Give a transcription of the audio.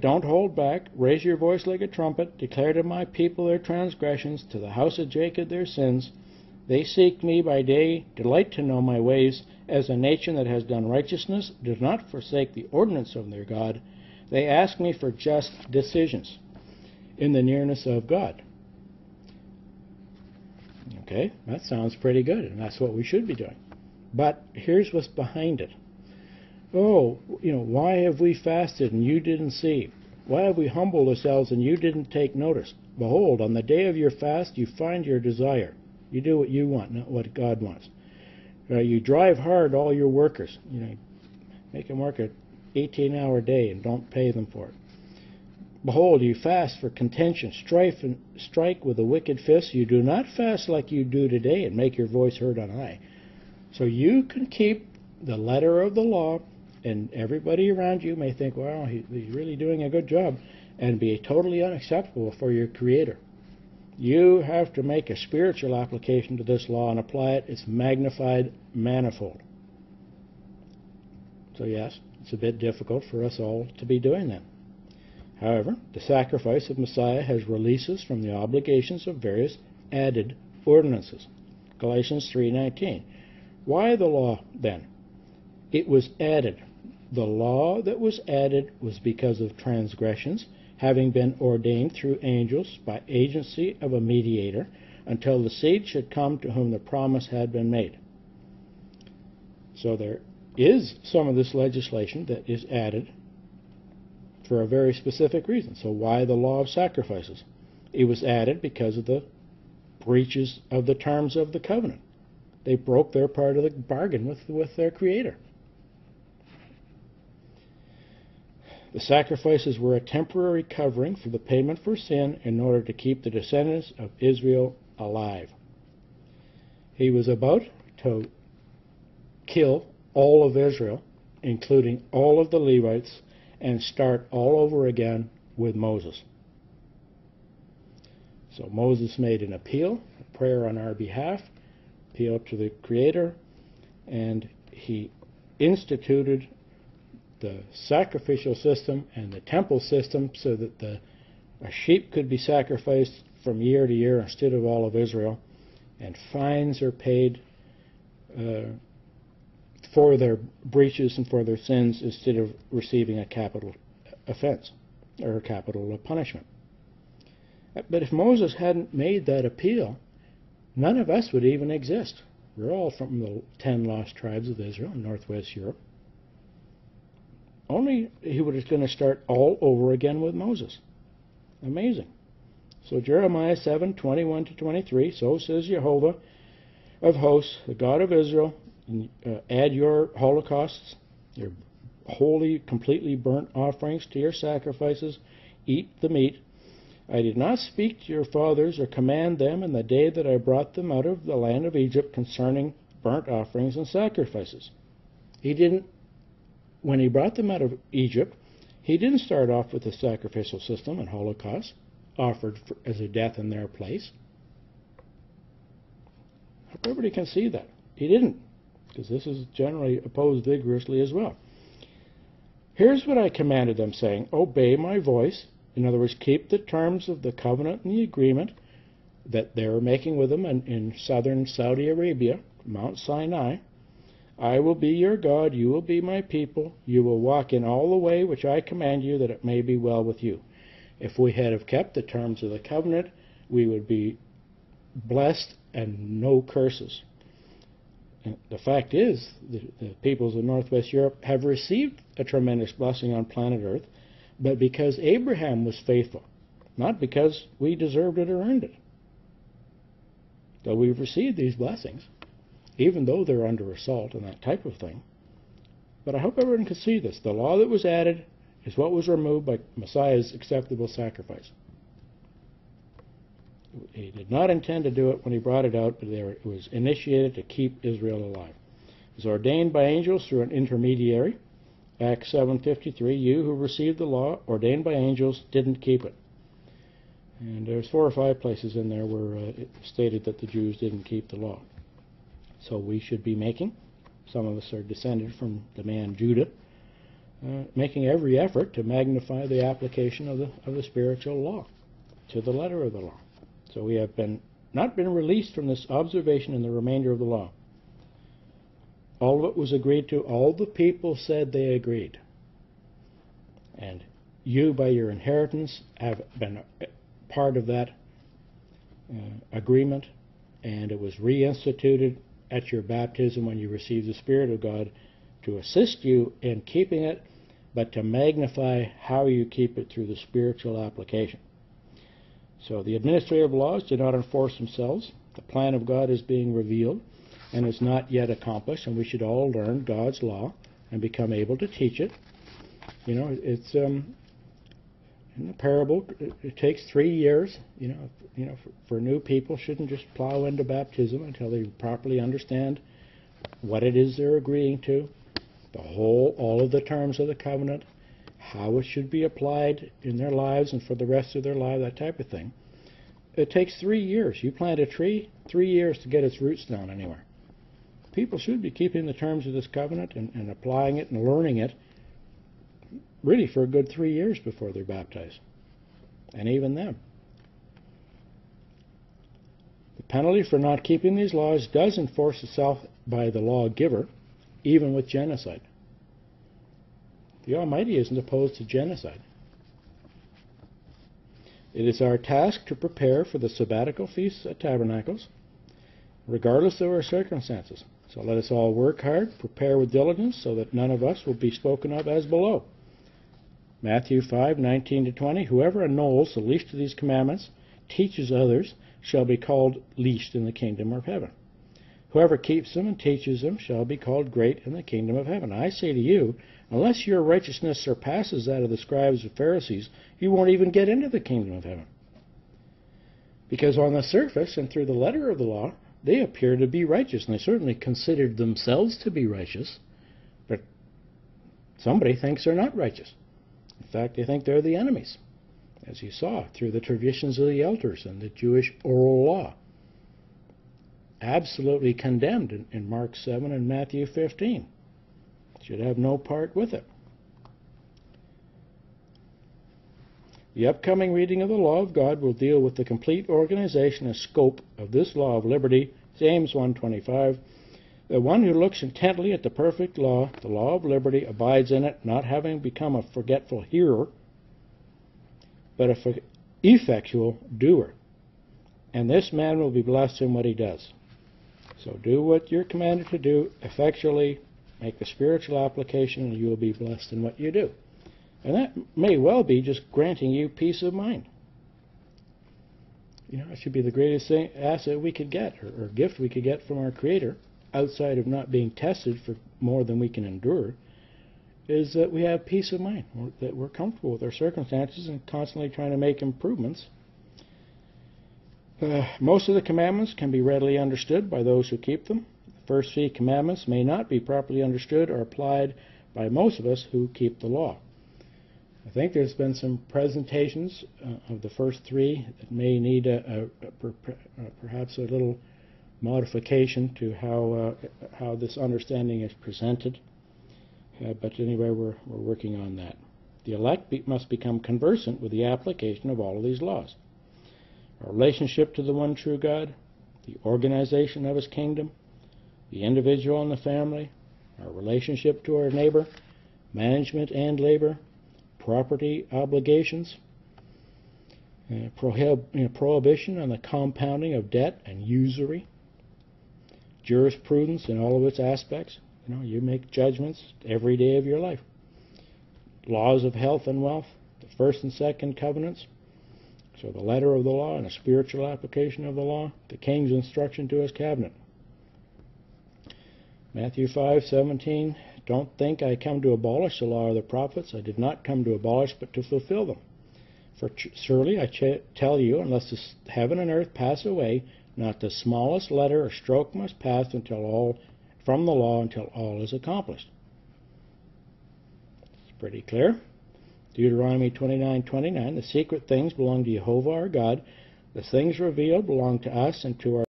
Don't hold back. Raise your voice like a trumpet. Declare to my people their transgressions, to the house of Jacob their sins. They seek me by day, delight to know my ways. As a nation that has done righteousness, does not forsake the ordinance of their God. They ask me for just decisions in the nearness of God. Okay, that sounds pretty good, and that's what we should be doing. But here's what's behind it. Oh, why have we fasted and you didn't see? Why have we humbled ourselves and you didn't take notice? Behold, on the day of your fast you find your desire. You do what you want, not what God wants. You drive hard all your workers. Make them work an 18-hour day and don't pay them for it. Behold, you fast for contention, strife, and strike with a wicked fist. You do not fast like you do today and make your voice heard on high. So you can keep the letter of the law, and everybody around you may think, wow, he's really doing a good job, and be totally unacceptable for your Creator. You have to make a spiritual application to this law and apply it. It's magnified manifold. So yes, it's a bit difficult for us all to be doing that. However, the sacrifice of Messiah has released us from the obligations of various added ordinances. Galatians 3:19. Why the law then? It was added. The law that was added was because of transgressions, having been ordained through angels by agency of a mediator, until the seed should come to whom the promise had been made. So there is some of this legislation that is added for a very specific reason. So why the law of sacrifices? It was added because of the breaches of the terms of the covenant. They broke their part of the bargain with their Creator. The sacrifices were a temporary covering for the payment for sin in order to keep the descendants of Israel alive. He was about to kill all of Israel, including all of the Levites, and start all over again with Moses. So Moses made an appeal, a prayer on our behalf, appeal to the Creator, and he instituted the sacrificial system and the temple system so that a sheep could be sacrificed from year to year instead of all of Israel, and fines are paid for their breaches and for their sins instead of receiving a capital offense or a capital punishment. But if Moses hadn't made that appeal, none of us would even exist. We're all from the 10 lost tribes of Israel in northwest Europe. Only he was going to start all over again with Moses. Amazing. So Jeremiah 7:21-23, so says Jehovah of hosts, the God of Israel, add your holocausts, your holy, completely burnt offerings to your sacrifices, eat the meat. I did not speak to your fathers or command them in the day that I brought them out of the land of Egypt concerning burnt offerings and sacrifices. When he brought them out of Egypt, he didn't start off with the sacrificial system and holocaust offered as a death in their place. Everybody can see that. He didn't, because this is generally opposed vigorously as well. Here's what I commanded them, saying, obey my voice. In other words, keep the terms of the covenant and the agreement that they were making with them in southern Saudi Arabia, Mount Sinai. I will be your God, you will be my people. You will walk in all the way which I command you, that it may be well with you. If we had have kept the terms of the covenant, we would be blessed and no curses. And the fact is, the peoples of northwest Europe have received a tremendous blessing on planet Earth, but because Abraham was faithful, not because we deserved it or earned it. So we've received these blessings, even though they're under assault and that type of thing. But I hope everyone can see this. The law that was added is what was removed by Messiah's acceptable sacrifice. He did not intend to do it when he brought it out, but it was initiated to keep Israel alive. It was ordained by angels through an intermediary. Acts 7:53, you who received the law, ordained by angels, didn't keep it. And there's 4 or 5 places in there where it stated that the Jews didn't keep the law. So we should be making. Some of us are descended from the man Judah. making every effort to magnify the application of the spiritual law to the letter of the law. So we have not been released from this observation in the remainder of the law. All of it was agreed to. All the people said they agreed. And you, by your inheritance, have been part of that agreement, and it was reinstituted at your baptism when you received the Spirit of God to assist you in keeping it, but to magnify how you keep it through the spiritual application. So the administrative laws do not enforce themselves. The plan of God is being revealed and is not yet accomplished, and we should all learn God's law and become able to teach it. You know, it's in the parable, it takes 3 years. For new people, shouldn't just plow into baptism until they properly understand what it is they're agreeing to, all of the terms of the covenant, how it should be applied in their lives and for the rest of their life, that type of thing. It takes 3 years. You plant a tree, 3 years to get its roots down anywhere. People should be keeping the terms of this covenant and applying it and learning it really for a good 3 years before they're baptized. And even then. The penalty for not keeping these laws does enforce itself by the lawgiver, even with genocide. The Almighty isn't opposed to genocide. It is our task to prepare for the sabbatical feasts at tabernacles, regardless of our circumstances. So let us all work hard, prepare with diligence, so that none of us will be spoken of as below. Matthew 5:19-20, whoever annuls the least of these commandments, teaches others, shall be called least in the kingdom of heaven. Whoever keeps them and teaches them shall be called great in the kingdom of heaven. I say to you, unless your righteousness surpasses that of the scribes and Pharisees, you won't even get into the kingdom of heaven. Because on the surface and through the letter of the law, they appear to be righteous, and they certainly considered themselves to be righteous, but somebody thinks they're not righteous. In fact, they think they're the enemies, as you saw through the traditions of the elders and the Jewish oral law. Absolutely condemned in Mark 7 and Matthew 15. Should have no part with it. The upcoming reading of the law of God will deal with the complete organization and scope of this law of liberty, James 1:25. The one who looks intently at the perfect law, the law of liberty, abides in it, not having become a forgetful hearer, but an effectual doer. And this man will be blessed in what he does. So do what you're commanded to do effectually, make the spiritual application, and you will be blessed in what you do. And that may well be just granting you peace of mind. You know, it should be the greatest asset we could get, or gift we could get from our Creator, outside of not being tested for more than we can endure, is that we have peace of mind, that we're comfortable with our circumstances and constantly trying to make improvements. Most of the commandments can be readily understood by those who keep them. The first 3 commandments may not be properly understood or applied by most of us who keep the law. I think there's been some presentations of the first 3 that may need perhaps a little modification to how this understanding is presented. But anyway, we're working on that. The elect must become conversant with the application of all of these laws. Our relationship to the one true God, the organization of His kingdom, the individual and the family, our relationship to our neighbor, management and labor, property obligations, prohibition on the compounding of debt and usury, jurisprudence in all of its aspects. You know, you make judgments every day of your life. Laws of health and wealth, the first and second covenants. So the letter of the law and a spiritual application of the law, the king's instruction to his cabinet. Matthew 5:17, don't think I come to abolish the law or the prophets. I did not come to abolish, but to fulfill them. For surely I tell you, unless the heaven and earth pass away, not the smallest letter or stroke must pass from the law until all is accomplished. It's pretty clear. Deuteronomy 29:29, the secret things belong to Jehovah our God. The things revealed belong to us and to our